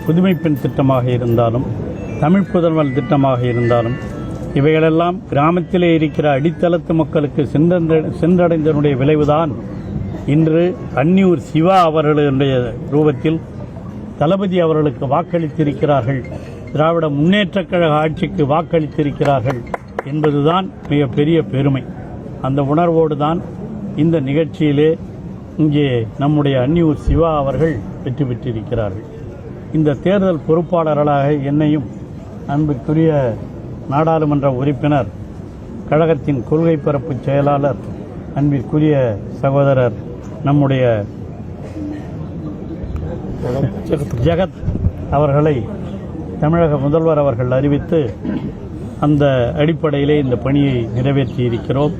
புதுமைப்பெண் திட்டமாக இருந்தாலும் தமிழ் புதல்வன் திட்டமாக இருந்தாலும் இவைகளெல்லாம் கிராமத்திலே இருக்கிற அடித்தளத்து மக்களுக்கு சென்றடைந்தனுடைய விளைவுதான் இன்று அன்னியூர் சிவா அவர்களுடைய ரூபத்தில் தளபதி அவர்களுக்கு வாக்களித்திருக்கிறார்கள், திராவிட முன்னேற்றக் கழக ஆட்சிக்கு வாக்களித்திருக்கிறார்கள் என்பதுதான் மிகப்பெரிய பெருமை. அந்த உணர்வோடு தான் இந்த நிகழ்ச்சியிலே இங்கே நம்முடைய அன்னியூர் சிவா அவர்கள் வெற்றி பெற்றிருக்கிறார்கள். இந்த தேர்தல் பொறுப்பாளர்களாக என்னையும் அன்புக்குரிய நாடாளுமன்ற உறுப்பினர், கழகத்தின் கொள்கை பரப்பு செயலாளர், அன்பிற்குரிய சகோதரர் நம்முடைய ஜெகத் அவர்களை தமிழக முதல்வர் அவர்கள் அறிவித்து அந்த அடிப்படையிலே இந்த பணியை நிறைவேற்றியிருக்கிறோம்.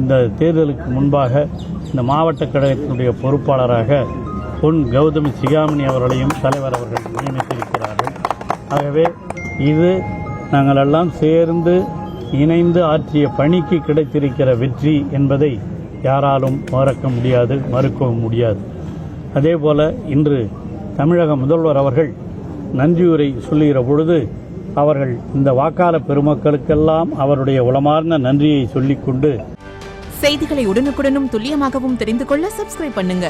இந்த தேர்தலுக்கு முன்பாக இந்த மாவட்ட கழகத்தினுடைய பொறுப்பாளராக பொன் கௌதமி சிகாமணி அவர்களையும் தலைவர் அவர்கள் நியமித்திருக்கிறார்கள். ஆகவே இது நாங்கள் எல்லாம் சேர்ந்து இணைந்து ஆற்றிய பணிக்கு கிடைத்திருக்கிற வெற்றி என்பதை யாராலும் மறக்க முடியாது, மறுக்கவும் முடியாது. அதேபோல இன்று தமிழக முதல்வர் அவர்கள் நன்றியுரை சொல்லுகிற பொழுது அவர்கள் இந்த வாக்காளர் பெருமக்களுக்கெல்லாம் அவருடைய உளமார்ந்த நன்றியை சொல்லிக்கொண்டு செய்திகளை உடனுக்குடனும் துல்லியமாகவும் தெரிந்து கொள்ள சப்ஸ்கிரைப் பண்ணுங்க.